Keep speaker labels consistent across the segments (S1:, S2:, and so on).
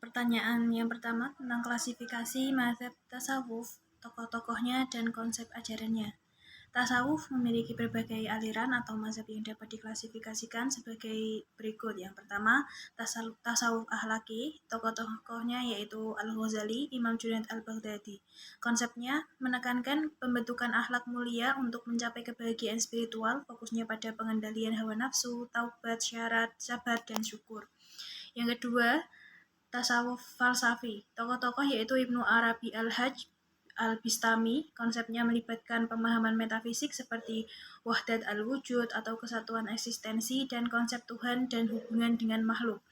S1: Pertanyaan yang pertama tentang klasifikasi mazhab tasawuf, tokoh-tokohnya, dan konsep ajarannya. Tasawuf memiliki berbagai aliran atau mazhab yang dapat diklasifikasikan sebagai berikut. Yang pertama, tasawuf akhlaki, tokoh-tokohnya yaitu Al-Ghazali, Imam Junaid Al-Baghdadi. Konsepnya menekankan pembentukan akhlak mulia untuk mencapai kebahagiaan spiritual, fokusnya pada pengendalian hawa nafsu, taubat, syarat, sabar, dan syukur. Yang kedua, tasawuf falsafi. Tokoh-tokoh yaitu Ibnu Arabi Al-Hajj, Al-Bistami. Konsepnya melibatkan pemahaman metafisik seperti wahdat al-wujud atau kesatuan eksistensi dan konsep Tuhan dan hubungan dengan makhluk.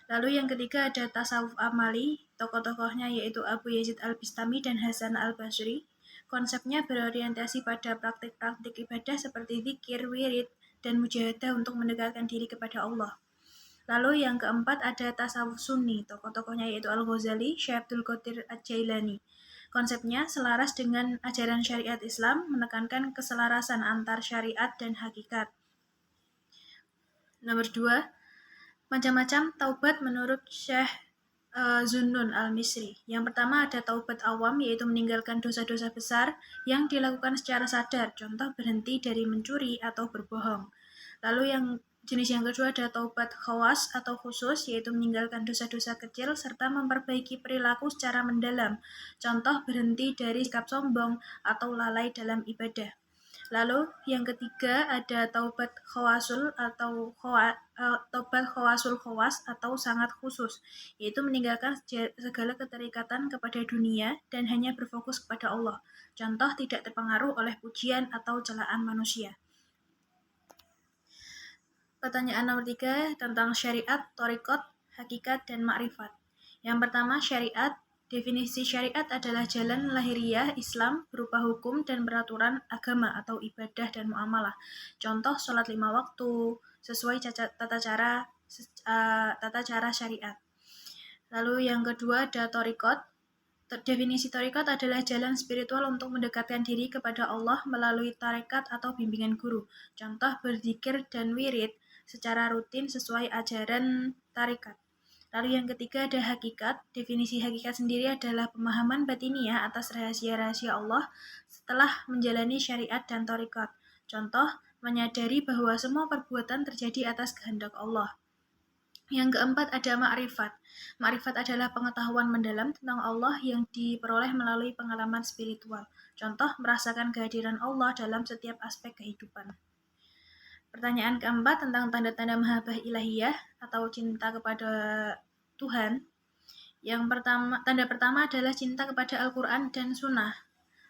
S1: Lalu yang ketiga ada tasawuf amali. Tokoh-tokohnya yaitu Abu Yazid Al-Bistami dan Hasan Al-Basri. Konsepnya berorientasi pada praktik-praktik ibadah seperti zikir, wirid, dan mujahadah untuk mendekatkan diri kepada Allah. Lalu yang keempat ada tasawuf sunni, tokoh-tokohnya yaitu Al-Ghazali, Syekh Abdul Qadir Ad-Jailani. Konsepnya selaras dengan ajaran syariat Islam, menekankan keselarasan antar syariat dan hakikat. Nomor 2, macam-macam taubat menurut Syekh Zunnun Al-Misri. Yang pertama ada taubat awam, yaitu meninggalkan dosa-dosa besar yang dilakukan secara sadar, contoh berhenti dari mencuri atau berbohong. Lalu jenis yang kedua ada taubat khawas atau khusus, yaitu meninggalkan dosa-dosa kecil serta memperbaiki perilaku secara mendalam, contoh berhenti dari sikap sombong atau lalai dalam ibadah. Lalu yang ketiga ada taubat khawasul atau taubat khawasul khawas atau sangat khusus, yaitu meninggalkan segala keterikatan kepada dunia dan hanya berfokus kepada Allah. Contoh tidak terpengaruh oleh pujian atau celaan manusia. Pertanyaan nomor 3 tentang syariat, thariqat, hakikat, dan ma'rifat. Yang pertama, syariat. Definisi syariat adalah jalan lahiriah Islam berupa hukum dan peraturan agama atau ibadah dan muamalah. Contoh, sholat 5 waktu sesuai tata cara syariat. Lalu yang kedua ada thariqat. Definisi thariqat adalah jalan spiritual untuk mendekatkan diri kepada Allah melalui tarekat atau bimbingan guru. Contoh berzikir dan wirid secara rutin sesuai ajaran tarekat. Lalu yang ketiga ada hakikat. Definisi hakikat sendiri adalah pemahaman batiniah atas rahasia-rahasia Allah setelah menjalani syariat dan tarekat. Contoh menyadari bahwa semua perbuatan terjadi atas kehendak Allah. Yang keempat ada ma'rifat. Ma'rifat adalah pengetahuan mendalam tentang Allah yang diperoleh melalui pengalaman spiritual. Contoh, merasakan kehadiran Allah dalam setiap aspek kehidupan. Pertanyaan keempat tentang tanda-tanda mahabbah ilahiyah atau cinta kepada Tuhan. Tanda pertama adalah cinta kepada Al-Quran dan Sunnah.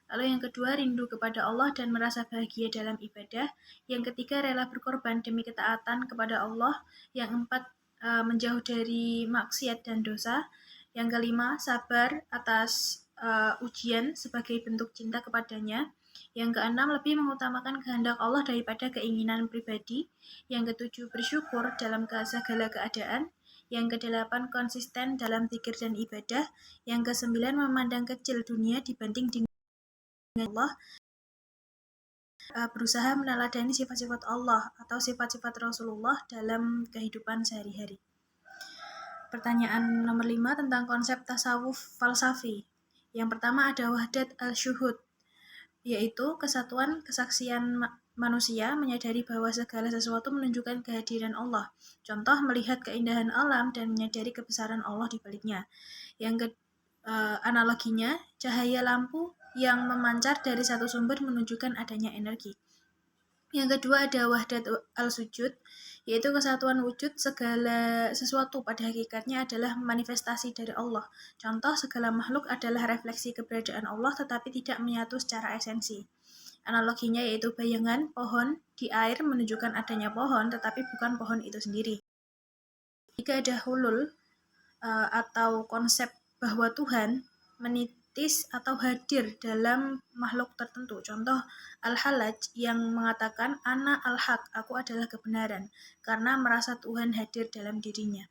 S1: Lalu yang kedua, rindu kepada Allah dan merasa bahagia dalam ibadah. Yang ketiga, rela berkorban demi ketaatan kepada Allah. Yang empat, menjauh dari maksiat dan dosa. Yang kelima, sabar atas ujian sebagai bentuk cinta kepadanya. Yang keenam, lebih mengutamakan kehendak Allah daripada keinginan pribadi. Yang ketujuh, bersyukur dalam segala keadaan. Yang kedelapan, konsisten dalam zikir dan ibadah. Yang kesembilan, memandang kecil dunia dibanding dengan Allah, berusaha meneladani sifat-sifat Allah atau sifat-sifat Rasulullah dalam kehidupan sehari-hari. Pertanyaan nomor 5 tentang konsep tasawuf falsafi. Yang pertama ada wahdat al-syuhud, yaitu kesatuan kesaksian manusia menyadari bahwa segala sesuatu menunjukkan kehadiran Allah. Contoh melihat keindahan alam dan menyadari kebesaran Allah di baliknya. Yang analoginya, cahaya lampu yang memancar dari satu sumber menunjukkan adanya energi. Yang kedua ada wahdat al-sujud, yaitu kesatuan wujud segala sesuatu pada hakikatnya adalah manifestasi dari Allah. Contoh, segala makhluk adalah refleksi keberadaan Allah tetapi tidak menyatu secara esensi. Analoginya yaitu bayangan pohon di air menunjukkan adanya pohon tetapi bukan pohon itu sendiri. Jika ada hulul atau konsep bahwa Tuhan menitis atau hadir dalam makhluk tertentu. Contoh Al-Halaj yang mengatakan Ana al-haq, aku adalah kebenaran, karena merasa Tuhan hadir dalam dirinya.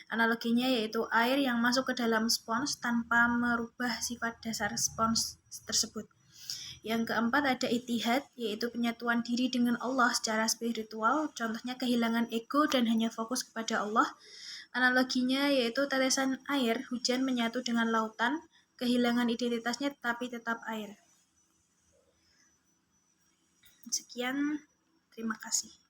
S1: Analoginya yaitu air yang masuk ke dalam spons tanpa merubah sifat dasar spons tersebut. Yang keempat ada ittihad, yaitu penyatuan diri dengan Allah secara spiritual. Contohnya kehilangan ego dan hanya fokus kepada Allah. Analoginya yaitu tetesan air hujan menyatu dengan lautan, kehilangan identitasnya tetapi tetap air. Sekian, terima kasih.